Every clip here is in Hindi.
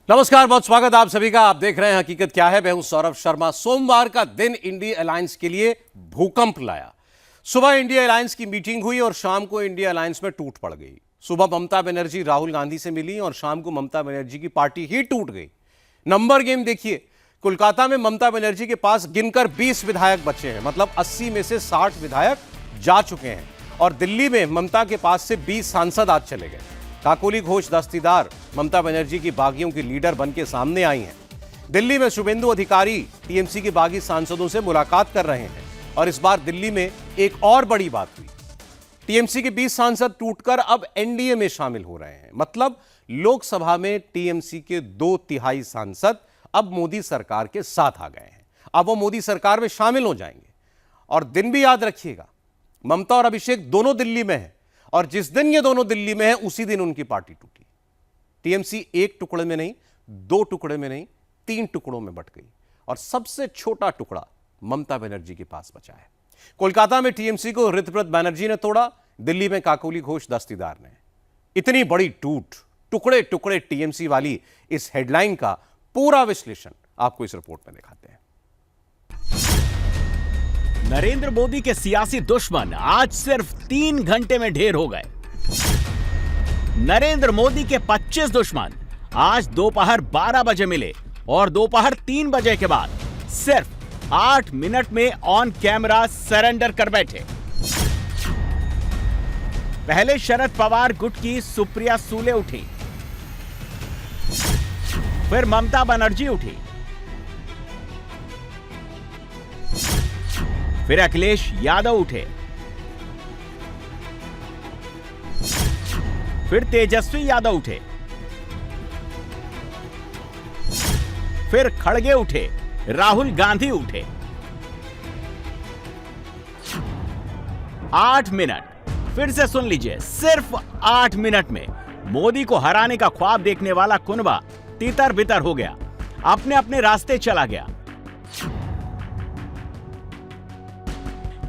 नमस्कार, बहुत स्वागत आप सभी का। आप देख रहे हैं हकीकत क्या है। मैं हूं सौरभ शर्मा। सोमवार का दिन इंडिया अलायंस के लिए भूकंप लाया। सुबह इंडिया अलायंस की मीटिंग हुई और शाम को इंडिया अलायंस में टूट पड़ गई। सुबह ममता बनर्जी राहुल गांधी से मिली और शाम को ममता बनर्जी की पार्टी ही टूट गई। नंबर गेम देखिए। कोलकाता में ममता बनर्जी के पास गिनकर 20 विधायक बचे हैं, मतलब 80 में से 60 विधायक जा चुके हैं। और दिल्ली में ममता के पास से 20 सांसद आज चले गए। काकोली घोष दस्तीदार ममता बनर्जी की बागियों की लीडर बनके सामने आई हैं। दिल्ली में शुभेंदु अधिकारी टीएमसी के बागी सांसदों से मुलाकात कर रहे हैं। और इस बार दिल्ली में एक और बड़ी बात हुई। टीएमसी के 20 सांसद टूटकर अब एनडीए में शामिल हो रहे हैं। मतलब लोकसभा में टीएमसी के 2/3 सांसद अब मोदी सरकार के साथ आ गए हैं। अब वो मोदी सरकार में शामिल हो जाएंगे। और दिन भी याद रखिएगा, ममता और अभिषेक दोनों दिल्ली में हैं। और जिस दिन ये दोनों दिल्ली में हैं उसी दिन उनकी पार्टी टूटी। टीएमसी एक टुकड़े में नहीं, 2 टुकड़े में नहीं, 3 टुकड़ों में बट गई। और सबसे छोटा टुकड़ा ममता बनर्जी के पास बचा है। कोलकाता में टीएमसी को ऋतव्रत बनर्जी ने तोड़ा, दिल्ली में काकोली घोष दस्तीदार ने। इतनी बड़ी टूट, टुकड़े टुकड़े टीएमसी वाली इस हेडलाइन का पूरा विश्लेषण आपको इस रिपोर्ट में दिखाते हैं। नरेंद्र मोदी के सियासी दुश्मन आज सिर्फ 3 घंटे में ढेर हो गए। नरेंद्र मोदी के 25 दुश्मन आज दोपहर 12 बजे मिले और दोपहर 3 बजे के बाद सिर्फ 8 मिनट में ऑन कैमरा सरेंडर कर बैठे। पहले शरद पवार गुट की सुप्रिया सूले उठी, फिर ममता बनर्जी उठी, फिर अखिलेश यादव उठे, फिर तेजस्वी यादव उठे, फिर खड़गे उठे, राहुल गांधी उठे। 8 मिनट, फिर से सुन लीजिए, सिर्फ 8 मिनट में मोदी को हराने का ख्वाब देखने वाला कुनबा तितर बितर हो गया, अपने अपने रास्ते चला गया।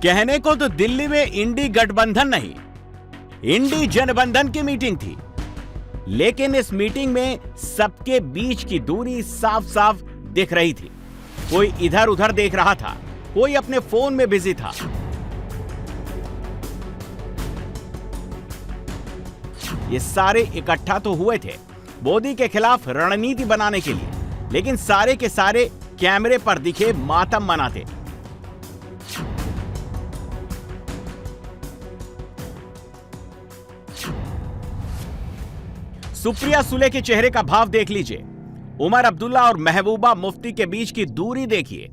कहने को तो दिल्ली में इंडी गठबंधन नहीं, इंडी जनबंधन की मीटिंग थी। लेकिन इस मीटिंग में सबके बीच की दूरी साफ साफ दिख रही थी। कोई इधर उधर देख रहा था, कोई अपने फोन में बिजी था। ये सारे इकट्ठा तो हुए थे मोदी के खिलाफ रणनीति बनाने के लिए, लेकिन सारे के सारे कैमरे पर दिखे मातम मनाते। सुप्रिया सुले के चेहरे का भाव देख लीजिए, उमर अब्दुल्ला और महबूबा मुफ्ती के बीच की दूरी देखिए,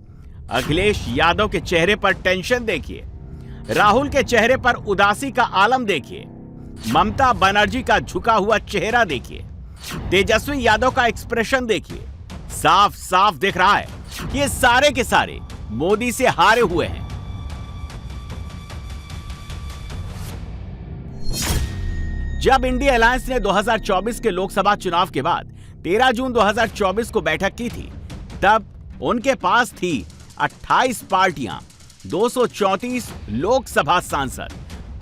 अखिलेश यादव के चेहरे पर टेंशन देखिए, राहुल के चेहरे पर उदासी का आलम देखिए, ममता बनर्जी का झुका हुआ चेहरा देखिए, तेजस्वी यादव का एक्सप्रेशन देखिए। साफ साफ दिख रहा है कि ये सारे के सारे मोदी से हारे हुए हैं। जब इंडिया अलायंस ने 2024 के लोकसभा चुनाव के बाद 13 जून 2024 को बैठक की थी, तब उनके पास थी 28 पार्टियां, 234 लोकसभा सांसद,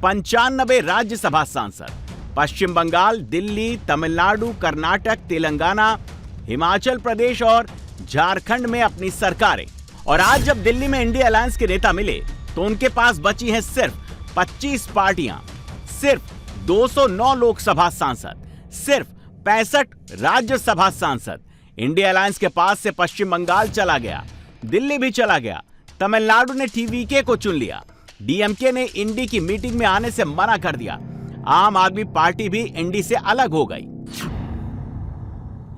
95 राज्यसभा सांसद, पश्चिम बंगाल, दिल्ली, तमिलनाडु, कर्नाटक, तेलंगाना, हिमाचल प्रदेश और झारखंड में अपनी सरकारें। और आज जब दिल्ली में इंडिया अलायंस के नेता मिले तो उनके पास बची हैं सिर्फ 25 पार्टियां, सिर्फ 209 लोकसभा सांसद, सिर्फ 65 राज्यसभा सांसद। इंडिया अलायंस के पास से पश्चिम बंगाल चला गया, दिल्ली भी चला गया, तमिलनाडु ने टीवीके को चुन लिया, डीएमके ने इंडी की मीटिंग में आने से मना कर दिया, आम आदमी पार्टी भी इंडी से अलग हो गई।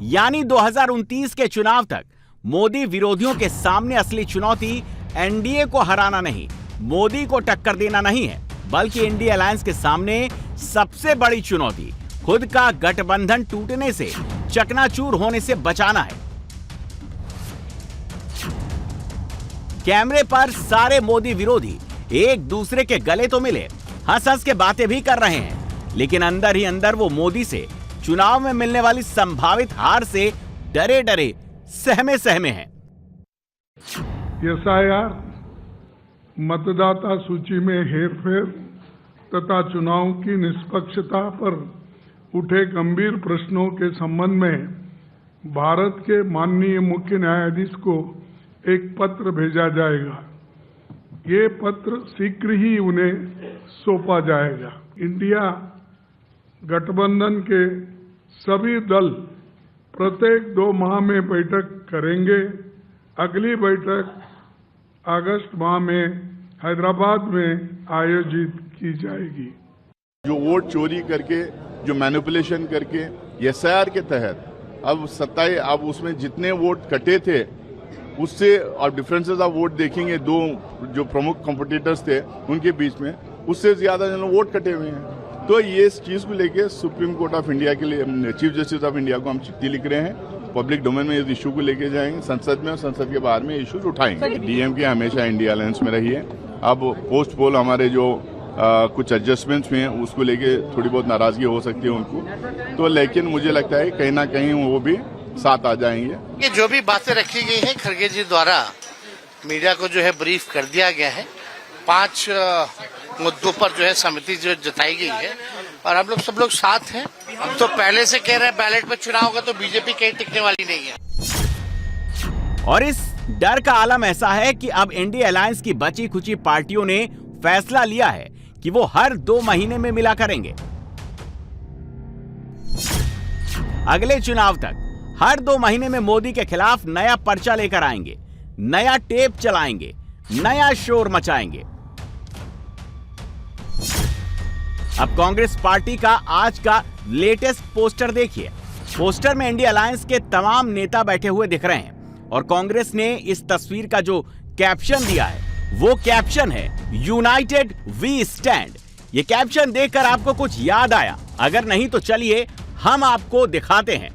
यानी 2029 के चुनाव तक मोदी विरोधियों के सामने असली चुनौती एनडीए को हराना नहीं, मोदी को टक्कर देना नहीं है, बल्कि इंडिया अलायंस के सामने सबसे बड़ी चुनौती खुद का गठबंधन टूटने से, चकनाचूर होने से बचाना है। कैमरे पर सारे मोदी विरोधी एक दूसरे के गले तो मिले, हंस हंस के बातें भी कर रहे हैं, लेकिन अंदर ही अंदर वो मोदी से चुनाव में मिलने वाली संभावित हार से डरे डरे, सहमे सहमे हैं। एसआईआर, मतदाता सूची में हेरफेर तथा चुनाव की निष्पक्षता पर उठे गंभीर प्रश्नों के संबंध में भारत के माननीय मुख्य न्यायाधीश को एक पत्र भेजा जाएगा। ये पत्र शीघ्र ही उन्हें सौंपा जाएगा। इंडिया गठबंधन के सभी दल प्रत्येक 2 माह में बैठक करेंगे। अगली बैठक अगस्त माह में हैदराबाद में आयोजित की जाएगी। जो वोट चोरी करके, जो मैनिपुलेशन करके एसआईआर के तहत अब उसमें जितने वोट कटे थे उससे और डिफरेंसेस ऑफ वोट देखेंगे, 2 जो प्रमुख कॉम्पिटिटर्स थे उनके बीच में, उससे ज्यादा वोट कटे हुए हैं। तो ये इस चीज को लेके सुप्रीम कोर्ट ऑफ इंडिया के लिए, चीफ जस्टिस ऑफ इंडिया को हम चिट्ठी लिख रहे हैं। पब्लिक डोमेन में इस इशू को लेके जाएंगे संसद में, और संसद के बाहर में इशूज उठाएंगे। डीएमके हमेशा इंडिया अलायंस में रही है। अब पोस्ट पोल हमारे जो कुछ एडजस्टमेंट्स हुए हैं उसको लेके थोड़ी बहुत नाराजगी हो सकती है उनको, तो लेकिन मुझे लगता है कहीं ना कहीं वो भी साथ आ जाएंगे। ये जो भी बातें रखी गई है खड़गे जी द्वारा मीडिया को जो है ब्रीफ कर दिया गया है। 5 मुद्दों पर जो है समिति जो जताई गई है और हम लोग सब लोग साथ हैं। हम तो पहले से कह रहे हैं बैलेट में चुनाव होगा तो बीजेपी कहीं टिकने वाली नहीं है। और इस डर का आलम ऐसा है कि अब इंडिया अलायंस की बची खुची पार्टियों ने फैसला लिया है कि वो हर 2 महीने में मिला करेंगे। अगले चुनाव तक हर 2 महीने में मोदी के खिलाफ नया पर्चा लेकर आएंगे, नया टेप चलाएंगे, नया शोर मचाएंगे। अब कांग्रेस पार्टी का आज का लेटेस्ट पोस्टर देखिए। पोस्टर में इंडिया अलायंस के तमाम नेता बैठे हुए दिख रहे हैं और कांग्रेस ने इस तस्वीर का जो कैप्शन दिया है वो कैप्शन है यूनाइटेड वी स्टैंड। ये कैप्शन देखकर आपको कुछ याद आया? अगर नहीं तो चलिए हम आपको दिखाते हैं।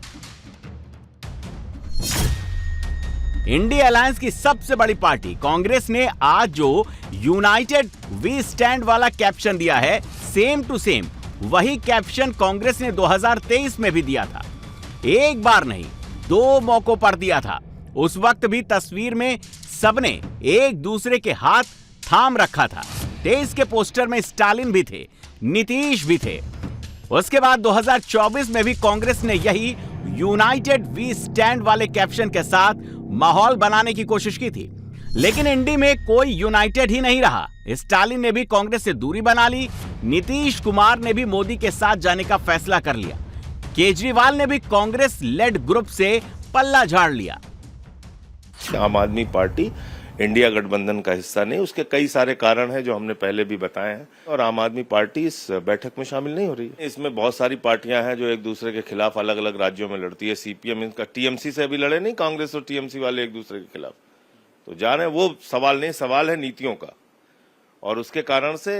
इंडिया अलायंस की सबसे बड़ी पार्टी कांग्रेस ने आज जो यूनाइटेड वी स्टैंड वाला कैप्शन दिया है, सेम टू सेम वही कैप्शन कांग्रेस ने 2023 में भी दिया था। एक बार नहीं, 2 मौकों पर दिया था। उस वक्त भी तस्वीर में सबने एक दूसरे के हाथ थाम रखा था। 23 के पोस्टर में स्टालिन भी थे, नीतीश भी थे। उसके बाद 2024 में भी कांग्रेस ने यही यूनाइटेड वी स्टैंड वाले कैप्शन के साथ माहौल बनाने की कोशिश की थी, लेकिन इंडी में कोई यूनाइटेड ही नहीं रहा। स्टालिन ने भी कांग्रेस से दूरी बना ली, नीतीश कुमार ने भी मोदी के साथ जाने का फैसला कर लिया, केजरीवाल ने भी कांग्रेस लेड ग्रुप से पल्ला झाड़ लिया। आम आदमी पार्टी इंडिया गठबंधन का हिस्सा नहीं, उसके कई सारे कारण हैं जो हमने पहले भी बताए हैं, और आम आदमी पार्टी इस बैठक में शामिल नहीं हो रही है। इसमें बहुत सारी पार्टियां हैं जो एक दूसरे के खिलाफ अलग अलग राज्यों में लड़ती है। सीपीएम इनका टीएमसी से अभी लड़े नहीं, कांग्रेस और टीएमसी वाले एक दूसरे के खिलाफ, तो जा रहे हैं। वो सवाल नहीं, सवाल है नीतियों का, और उसके कारण से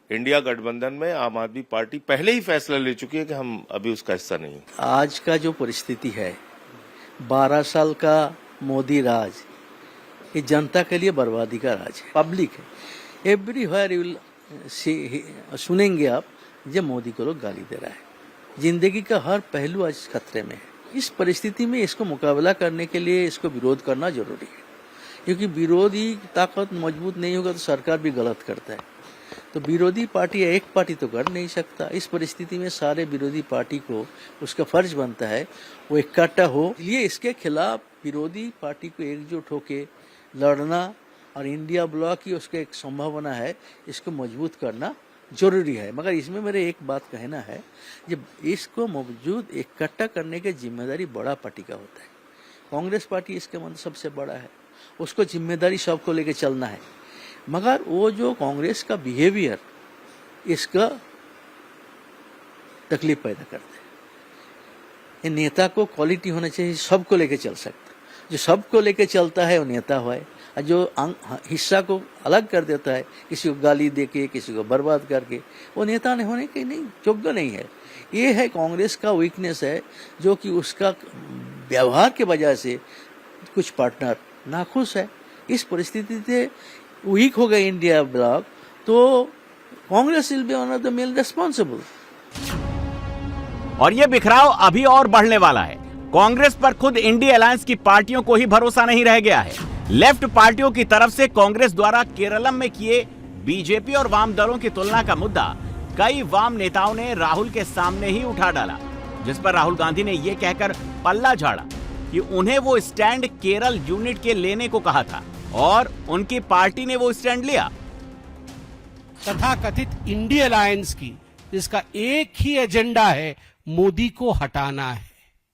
इंडिया गठबंधन में आम आदमी पार्टी पहले ही फैसला ले चुकी है कि हम अभी उसका हिस्सा नहीं है। आज का जो परिस्थिति है, 12 साल का मोदी राज, ये जनता के लिए बर्बादी का राज है, पब्लिक है। एवरीवेयर यू विल सुनेंगे आप जब मोदी को लोग गाली दे रहा है। जिंदगी का हर पहलू आज खतरे में है। इस परिस्थिति में इसको मुकाबला करने के लिए इसको विरोध करना जरूरी है, क्योंकि विरोधी ताकत मजबूत नहीं होगा तो सरकार भी गलत करता है। तो विरोधी पार्टी एक पार्टी तो कर नहीं सकता। इस परिस्थिति में सारे विरोधी पार्टी को उसका फर्ज बनता है वो इकट्ठा हो। इसलिए इसके खिलाफ विरोधी पार्टी को एकजुट होके लड़ना और इंडिया ब्लॉक की उसका एक संभावना है, इसको मजबूत करना जरूरी है। मगर इसमें मेरे एक बात कहना है, जब इसको मौजूद इकट्ठा करने की जिम्मेदारी बड़ा पार्टी का होता है। कांग्रेस पार्टी इसके मतलब सबसे बड़ा है, उसको जिम्मेदारी सबको लेके चलना है। मगर वो जो कांग्रेस का बिहेवियर इसका तकलीफ पैदा करते हैं। ये नेता को क्वालिटी होना चाहिए, सबको लेके चल सकता। जो सबको लेके चलता है वो नेता है, और जो हिस्सा को अलग कर देता है, किसी को गाली देके, किसी को बर्बाद करके, वो नेता नहीं होने के नहीं योग्य नहीं है। ये है कांग्रेस का वीकनेस है, जो कि उसका व्यवहार के वजह से कुछ पार्टनर नाखुश है। इस परिस्थिति से वीक हो गए इंडिया ब्लॉक, तो Congress will be one of the main responsible. और ये बिखराव अभी और बढ़ने वाला है। कांग्रेस पर खुद इंडिया अलायंस की पार्टियों को ही भरोसा नहीं रह गया है। लेफ्ट पार्टियों की तरफ से कांग्रेस द्वारा केरलम में किए बीजेपी और वाम दलों की तुलना का मुद्दा कई वाम नेताओं ने राहुल के सामने ही उठा डाला, जिस पर राहुल गांधी ने यह कहकर पल्ला झाड़ा कि उन्हें वो स्टैंड केरल यूनिट के लेने को कहा था और उनकी पार्टी ने वो स्टैंड लिया। तथाकथित इंडी अलायंस की, जिसका एक ही एजेंडा है, मोदी को हटाना है।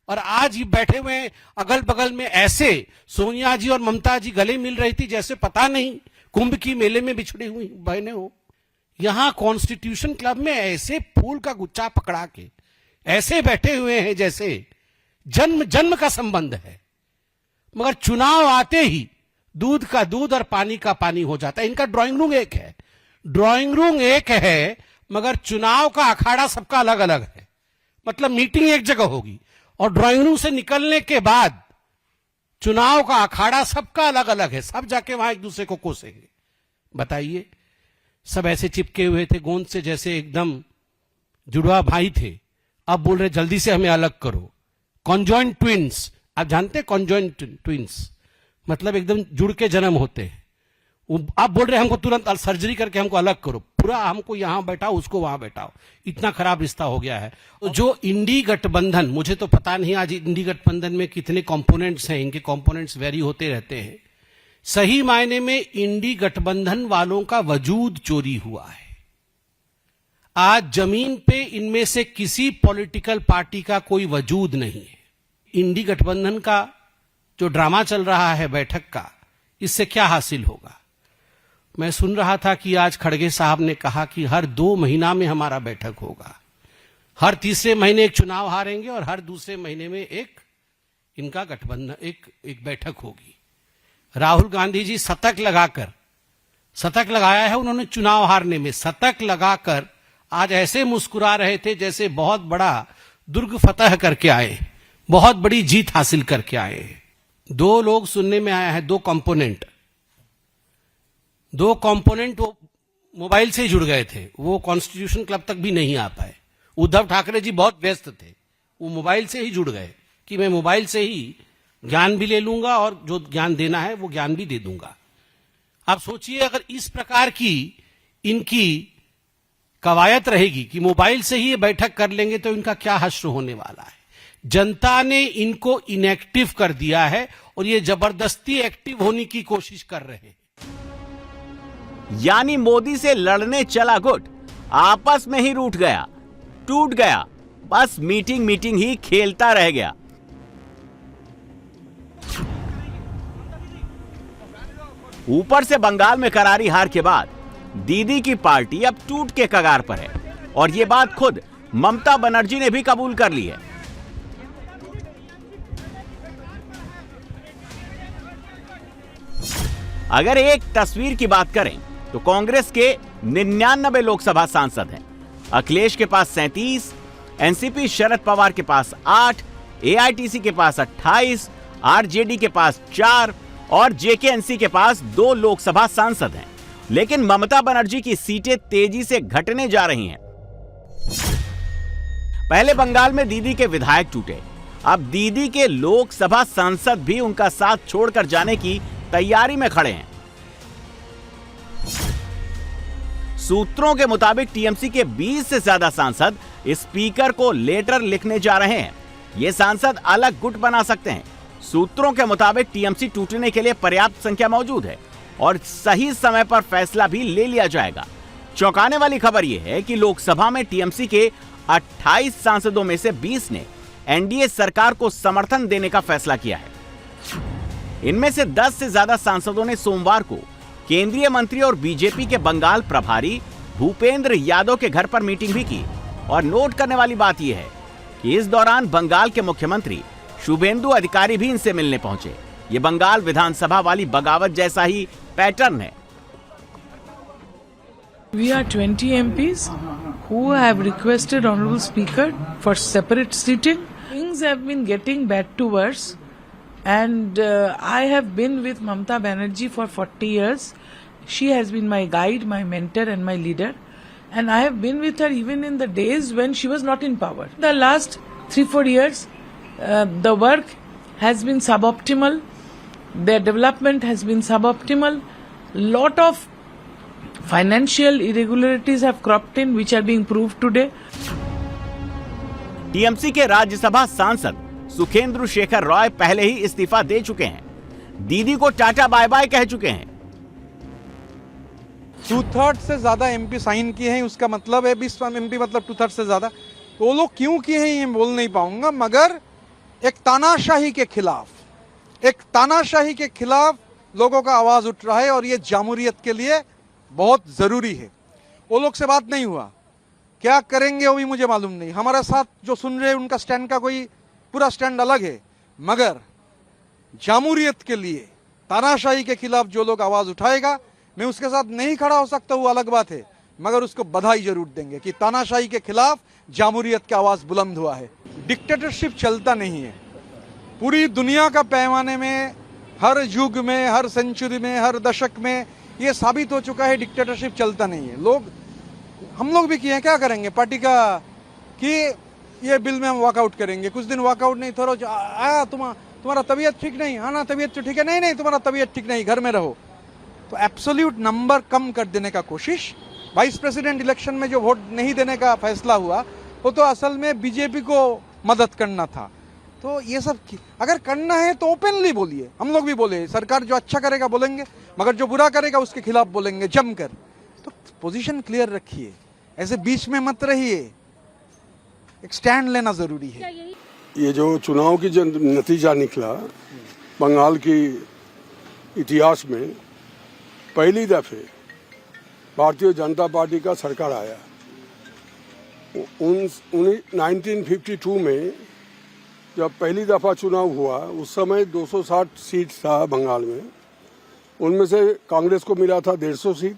और आज ये बैठे हुए अगल बगल में ऐसे सोनिया जी और ममता जी गले मिल रही थी जैसे पता नहीं कुंभ की मेले में बिछड़ी हुई बहनें हो। यहां कॉन्स्टिट्यूशन क्लब में ऐसे फूल का गुच्छा पकड़ा के ऐसे बैठे हुए हैं जैसे जन्म जन्म का संबंध है, मगर चुनाव आते ही दूध का दूध और पानी का पानी हो जाता है। इनका ड्राइंग रूम एक है, ड्राइंग रूम एक है, मगर चुनाव का अखाड़ा सबका अलग अलग है। मतलब मीटिंग एक जगह होगी और ड्राइंग रूम से निकलने के बाद चुनाव का अखाड़ा सबका अलग अलग है, सब जाके वहां एक दूसरे को कोसेंगे। बताइए, सब ऐसे चिपके हुए थे गोंद से जैसे एकदम जुड़वा भाई थे, अब बोल रहे जल्दी से हमें अलग करो। कॉन्जॉइंट ट्विंस, आप जानते हैं कॉन्जॉइंट ट्विंस मतलब एकदम जुड़ के जन्म होते हैं। आप बोल रहे हमको तुरंत सर्जरी करके हमको अलग करो, पूरा हमको यहां बैठाओ उसको वहां बैठाओ, इतना खराब रिश्ता हो गया है। तो जो इंडी गठबंधन, मुझे तो पता नहीं आज इंडी गठबंधन में कितने कंपोनेंट्स हैं, इनके कंपोनेंट्स वेरी होते रहते हैं। सही मायने में इंडी गठबंधन वालों का वजूद चोरी हुआ है। आज जमीन पे इनमें से किसी पॉलिटिकल पार्टी का कोई वजूद नहीं है। इंडी गठबंधन का जो ड्रामा चल रहा है बैठक का, इससे क्या हासिल होगा? मैं सुन रहा था कि आज खड़गे साहब ने कहा कि हर 2 महीना में हमारा बैठक होगा, हर तीसरे महीने एक चुनाव हारेंगे और हर दूसरे महीने में एक इनका गठबंधन एक बैठक होगी। राहुल गांधी जी शतक लगाया है उन्होंने चुनाव हारने में, शतक लगाकर आज ऐसे मुस्कुरा रहे थे जैसे बहुत बड़ा दुर्ग फतह करके आए, बहुत बड़ी जीत हासिल करके आए। 2 लोग सुनने में आया है, 2 कंपोनेंट वो मोबाइल से ही जुड़ गए थे, वो कॉन्स्टिट्यूशन क्लब तक भी नहीं आ पाए। उद्धव ठाकरे जी बहुत व्यस्त थे, वो मोबाइल से ही जुड़ गए कि मैं मोबाइल से ही ज्ञान भी ले लूंगा और जो ज्ञान देना है वो ज्ञान भी दे दूंगा। आप सोचिए अगर इस प्रकार की इनकी कवायद रहेगी कि मोबाइल से ही ये बैठक कर लेंगे तो इनका क्या हश्र होने वाला है। जनता ने इनको इनएक्टिव कर दिया है और ये जबरदस्ती एक्टिव होने की कोशिश कर रहे हैं। यानी मोदी से लड़ने चला गुट आपस में ही रूठ गया, टूट गया, बस मीटिंग ही खेलता रह गया। ऊपर से बंगाल में करारी हार के बाद दीदी की पार्टी अब टूट के कगार पर है और यह बात खुद ममता बनर्जी ने भी कबूल कर ली है। अगर एक तस्वीर की बात करें तो कांग्रेस के 99 लोकसभा सांसद हैं। अखिलेश के पास 37, एनसीपी शरद पवार के पास 8, एआईटीसी के पास 28, आरजेडी के पास 4 और जेकेएनसी के पास 2 लोकसभा सांसद हैं। लेकिन ममता बनर्जी की सीटें तेजी से घटने जा रही हैं। पहले बंगाल में दीदी के विधायक टूटे, अब दीदी के लोकसभा सांसद भी उनका साथ छोड़कर जाने की तैयारी में खड़े हैं। सूत्रों के मुताबिक टीएमसी के 20 से ज्यादा सांसद स्पीकर को लेटर लिखने जा रहे हैं। ये सांसद अलग गुट बना सकते हैं। सूत्रों के मुताबिक टीएमसी टूटने के लिए पर्याप्त संख्या मौजूद है और सही समय पर फैसला भी ले लिया जाएगा। चौंकाने वाली खबर यह है कि लोकसभा में टीएमसी के 28 सांसदों में से 20 ने एनडीए सरकार को समर्थन देने का फैसला किया है। इनमें से 10 से ज्यादा सांसदों ने सोमवार को केंद्रीय मंत्री और बीजेपी के बंगाल प्रभारी भूपेंद्र यादव के घर पर मीटिंग भी की। और नोट करने वाली बात यह है कि इस दौरान बंगाल के मुख्यमंत्री शुभेंदु अधिकारी भी इनसे मिलने पहुंचे। ये बंगाल विधानसभा वाली बगावत जैसा ही पैटर्न है। We are 20 MPs who have requested Honorable Speaker for separate seating. Things have been getting bad to worse, and I have been with Mamata Banerjee for 40 years. She has been my guide, my mentor and my leader, and I have been with her even in the days when she was not in power. The last 3-4 years, the work has been suboptimal, their development has been suboptimal, lot of financial irregularities have cropped in which are being proved today. TMC के राज्यसभा सांसद सुखेंदु शेखर रॉय पहले ही इस्तीफा दे चुके हैं। दीदी को टाटा बाय बाय कह चुके हैं। 2/3 से ज्यादा एमपी साइन किए हैं, उसका मतलब है 20 एमपी मतलब 2/3 से ज्यादा। तो वो लोग क्यों किए हैं ये बोल नहीं पाऊंगा, मगर एक तानाशाही के खिलाफ लोगों का आवाज उठ रहा है और ये जामूरियत के लिए बहुत जरूरी है। वो लोग से बात नहीं हुआ, क्या करेंगे वो भी मुझे मालूम नहीं। हमारे साथ जो सुन रहे हैं उनका स्टैंड का कोई पूरा स्टैंड अलग है, मगर जामूरियत के लिए, तानाशाही के खिलाफ जो लोग आवाज उठाएगा, मैं उसके साथ नहीं खड़ा हो सकता, वो अलग बात है, मगर उसको बधाई जरूर देंगे कि तानाशाही के खिलाफ जामूरियत की आवाज बुलंद हुआ है। डिक्टेटरशिप चलता नहीं है पूरी दुनिया का पैमाने में, हर युग में, हर सेंचुरी में, हर दशक में ये साबित हो चुका है डिक्टेटरशिप चलता नहीं है। हम लोग भी किए हैं, क्या करेंगे पार्टी का कि ये बिल में हम वॉकआउट करेंगे, कुछ दिन वॉकआउट नहीं, थोड़ा तुम्हारा तबीयत ठीक नहीं, हाँ ना तबीयत तो ठीक है, नहीं तुम्हारा तबीयत ठीक नहीं, घर में रहो। तो एब्सोल्यूट नंबर कम कर देने का कोशिश। वाइस प्रेसिडेंट इलेक्शन में जो वोट नहीं देने का फैसला हुआ वो तो असल में बीजेपी को मदद करना था। तो ये सब अगर करना है तो ओपनली बोलिए, हम लोग भी बोले, सरकार जो अच्छा करेगा बोलेंगे, मगर जो बुरा करेगा उसके खिलाफ बोलेंगे जमकर। तो पोजीशन क्लियर रखिए, ऐसे बीच में मत रहिए, एक स्टैंड लेना जरूरी है। ये जो चुनाव की जो नतीजा निकला बंगाल की इतिहास में, पहली दफे भारतीय जनता पार्टी का सरकार आया। 1952 में जब पहली दफा चुनाव हुआ, उस समय 260 सीट था बंगाल में। उनमें से कांग्रेस को मिला था 150 सीट,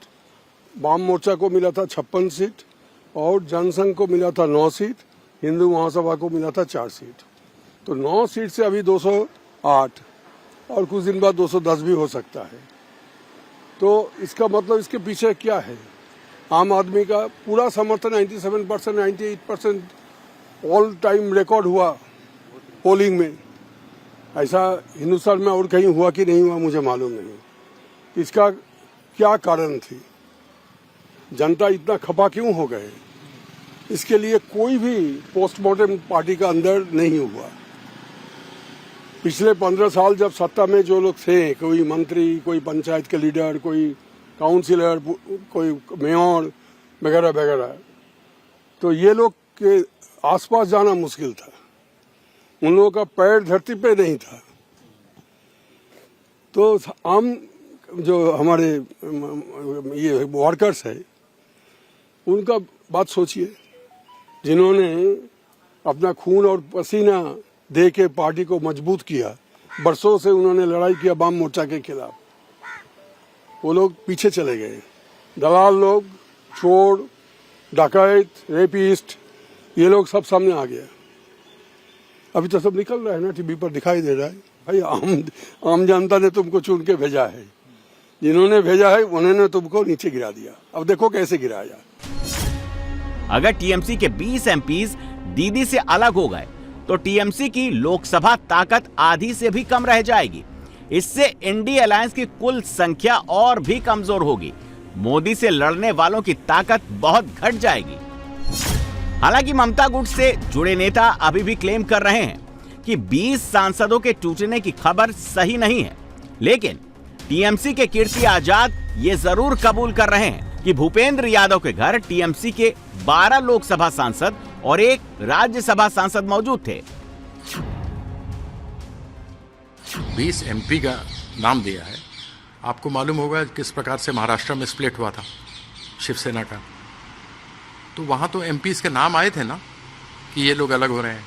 वाम मोर्चा को मिला था 56 सीट और जनसंघ को मिला था 9 सीट, हिंदू महासभा को मिला था 4 सीट। तो 9 सीट से अभी 208 और कुछ दिन बाद 210 भी हो सकता है। तो इसका मतलब इसके पीछे क्या है? आम आदमी का पूरा समर्थन 97%, 98% ऑल टाइम रिकॉर्ड हुआ पोलिंग में। ऐसा हिंदुस्तान में और कहीं हुआ कि नहीं हुआ मुझे मालूम नहीं। इसका क्या कारण थी? जनता इतना खपा क्यों हो गए? इसके लिए कोई भी पोस्टमार्टम पार्टी का अंदर नहीं हुआ। पिछले 15 साल जब सत्ता में जो लोग थे, कोई मंत्री, कोई पंचायत के लीडर, कोई काउंसिलर, कोई मेयर वगैरह वगैरह, तो ये लोग के आसपास जाना मुश्किल था। उन लोगों का पैर धरती पे नहीं था। तो आम जो हमारे ये वर्कर्स है, उनका बात सोचिए, जिन्होंने अपना खून और पसीना दे के पार्टी को मजबूत किया। बरसों से उन्होंने लड़ाई किया वाम मोर्चा के खिलाफ। वो लोग पीछे चले गए। दलाल लोग, चोर, डकैत, रेपिस्ट, ये लोग सब सामने आ गया। अभी तो सब निकल रहा है ना, टीवी पर दिखाई दे रहा है। भाई आम जनता ने तुमको चुन के भेजा है, जिन्होंने भेजा है उन्होंने तुमको नीचे गिरा दिया। अब देखो कैसे गिराया। अगर टीएमसी के 20 एमपीज दीदी से अलग हो गए तो टीएमसी की लोकसभा ताकत आधी से भी कम रह जाएगी। इससे इंडी अलायंस की कुल संख्या और भी कमजोर होगी। मोदी से लड़ने वालों की ताकत बहुत घट जाएगी। हालांकि ममता गुट से जुड़े नेता अभी भी क्लेम कर रहे हैं कि 20 सांसदों के टूटने की खबर सही नहीं है, लेकिन टीएमसी के कीर्ति आजाद ये जरूर कबूल कर रहे हैं कि भूपेंद्र यादव के घर टीएमसी के 12 लोकसभा सांसद और 1 राज्यसभा सांसद मौजूद थे। 20 एमपी का नाम दिया है। आपको मालूम होगा किस प्रकार से महाराष्ट्र में स्प्लिट हुआ था शिवसेना का, तो वहां तो एमपीज के नाम आए थे ना कि ये लोग अलग हो रहे हैं।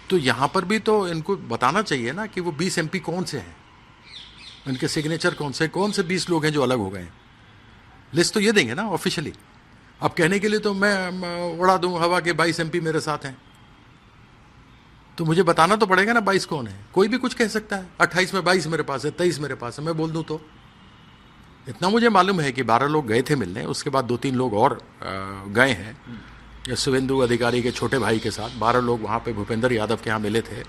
तो यहां पर भी तो इनको बताना चाहिए ना कि वो 20 एमपी कौन से हैं, उनके सिग्नेचर कौन से 20 लोग हैं जो अलग हो गए हैं। लिस्ट तो ये देंगे ना ऑफिशियली। अब कहने के लिए तो मैं उड़ा दूं हवा के 22 एमपी मेरे साथ हैं, तो मुझे बताना तो पड़ेगा ना 22 कौन है। कोई भी कुछ कह सकता है, 28 में 22 मेरे पास है, 23 मेरे पास है, मैं बोल दूं तो। इतना मुझे मालूम है कि 12 लोग गए थे मिलने, उसके बाद 2-3 लोग और गए हैं शुभेंदु अधिकारी के छोटे भाई के साथ। 12 लोग वहाँ पे भूपेंद्र यादव के यहाँ मिले थे।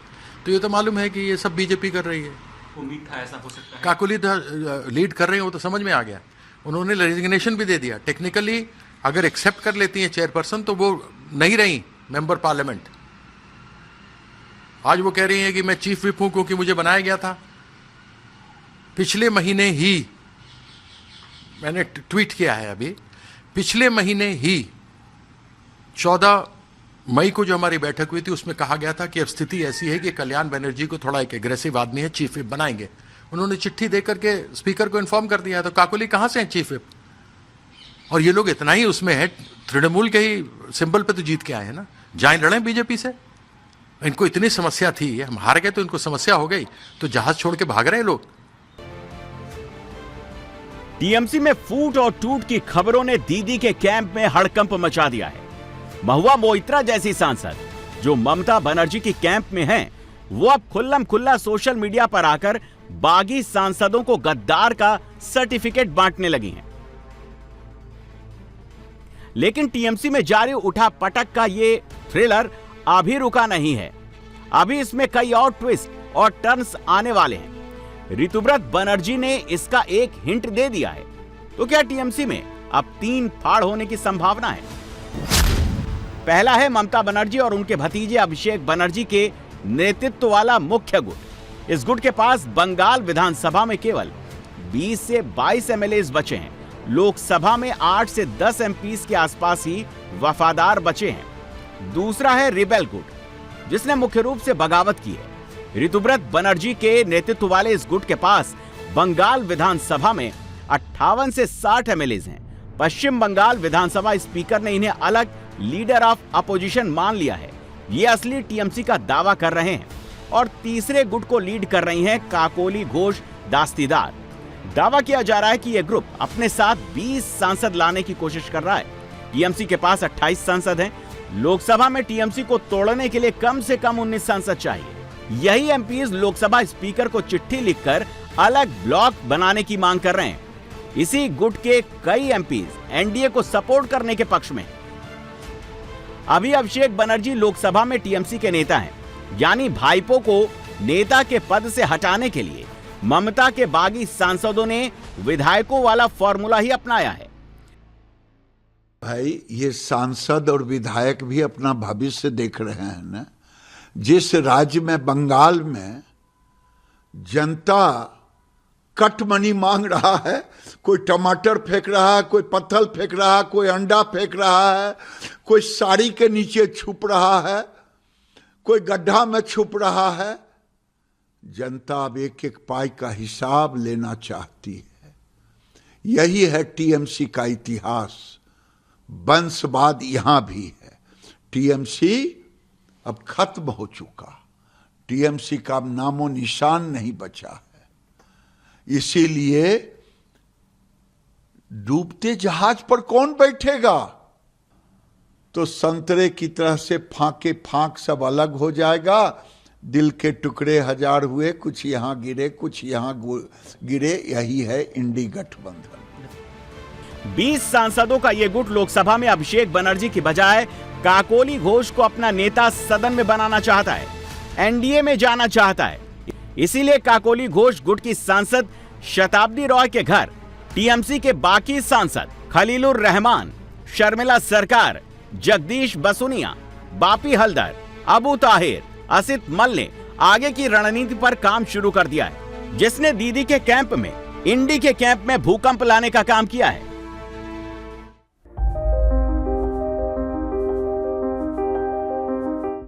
तो ये तो मालूम है कि ये सब बीजेपी कर रही है। उम्मीद था ऐसा हो सकता है। काकुली लीड कर रहे हैं, वो तो समझ में आ गया। उन्होंने रेजिग्नेशन भी दे दिया। टेक्निकली अगर एक्सेप्ट कर लेती हैं चेयरपर्सन तो वो नहीं रही मेंबर पार्लियामेंट। आज वो कह रही हैं कि मैं चीफ विप हूं क्योंकि मुझे बनाया गया था। पिछले महीने ही मैंने ट्वीट किया है, अभी पिछले महीने ही 14 मई को जो हमारी बैठक हुई थी उसमें कहा गया था कि अब स्थिति ऐसी है कि कल्याण बनर्जी को थोड़ा एक एग्रेसिव आदमी है, चीफ विप बनाएंगे। उन्होंने चिट्ठी देकर के स्पीकर को इन्फॉर्म कर दिया। तो काकोली कहां से है चीफ विप? और ये लोग इतना ही उसमें है, तृणमूल के ही सिंबल पे तो जीत के आए हैं ना। जाए लड़े बीजेपी से, इनको इतनी समस्या थी, हम हार गए तो इनको समस्या हो गई, तो जहाज छोड़ के भाग रहे हैं लोग। टीएमसी में फूट और टूट की खबरों ने दीदी के कैंप में हड़कंप मचा दिया है। महुआ मोइत्रा जैसी सांसद जो ममता बनर्जी की कैंप में हैं, वो अब खुल्लम खुल्ला सोशल मीडिया पर आकर बागी सांसदों को गद्दार का सर्टिफिकेट बांटने लगी हैं। लेकिन टीएमसी में जारी उठा पटक का ये थ्रिलर अभी रुका नहीं है। अभी इसमें कई और ट्विस्ट और टर्न्स आने वाले हैं। ऋतुव्रत बनर्जी ने इसका एक हिंट दे दिया है। तो क्या टीएमसी में अब 3 फाड़ होने की संभावना है? पहला है ममता बनर्जी और उनके भतीजे अभिषेक बनर्जी के नेतृत्व वाला मुख्य गुट। इस गुट के पास बंगाल विधानसभा में केवल 20 से 22 एमएलएज बचे हैं। लोकसभा में 8 से 10 एमपीज के आसपास ही वफादार बचे हैं। दूसरा है रिबेल गुट, जिसने मुख्य रूप से बगावत की है। ऋतुव्रत बनर्जी के नेतृत्व वाले इस गुट के पास बंगाल विधानसभा में 58 से 60 एमएलएज हैं। पश्चिम बंगाल विधानसभा स्पीकर ने इन्हें अलग लीडर ऑफ अपोजिशन मान लिया है। ये असली टीएमसी का दावा कर रहे हैं। और तीसरे गुट को लीड कर रही हैं काकोली घोष दास्तीदार। दावा किया जा रहा है कि यह ग्रुप अपने साथ 20 सांसद लाने की कोशिश कर रहा है। टीएमसी के पास 28 सांसद हैं। लोकसभा में टीएमसी को तोड़ने के लिए कम से कम 19 सांसद चाहिए। यही एमपीज लोकसभा स्पीकर को चिट्ठी लिखकर अलग ब्लॉक बनाने की मांग कर रहे हैं। इसी गुट के कई एमपीज एनडीए को सपोर्ट करने के पक्ष में। अभी अभिषेक बनर्जी लोकसभा में टीएमसी के नेता हैं, यानी भाईपो को नेता के पद से हटाने के लिए ममता के बागी सांसदों ने विधायकों वाला फॉर्मूला ही अपनाया है। भाई, ये सांसद और विधायक भी अपना भविष्य देख रहे हैं ना। जिस राज्य में, बंगाल में, जनता कटमनी मांग रहा है, कोई टमाटर फेंक रहा है, कोई पत्थर फेंक रहा है, कोई अंडा फेंक रहा है, कोई साड़ी के नीचे छुप रहा है, कोई गड्ढा में छुप रहा है। जनता अब एक एक पाई का हिसाब लेना चाहती है। यही है टीएमसी का इतिहास। वंशवाद यहां भी है। टीएमसी अब खत्म हो चुका। टीएमसी का अब नामो निशान नहीं बचा है। इसीलिए डूबते जहाज पर कौन बैठेगा? तो संतरे की तरह से फांके फांक सब अलग हो जाएगा। दिल के टुकड़े 1000 हुए, कुछ यहां गिरे, कुछ यहां गिरे। यही है इंडी गठबंधन। 20 सांसदों का यह गुट लोकसभा में अभिषेक बनर्जी की बजाय काकोली घोष को अपना नेता सदन में बनाना चाहता है, एनडीए में जाना चाहता है। इसीलिए काकोली घोष गुट की सांसद शताब्दी रॉय के घर टीएमसी के बाकी सांसद खलीलुर रहमान, शर्मिला सरकार, जगदीश बसुनिया, बापी हलदर, अबू ताहिर, असित मल ने आगे की रणनीति पर काम शुरू कर दिया है, जिसने दीदी के कैंप में इंडी के कैंप में भूकंप लाने का काम किया है।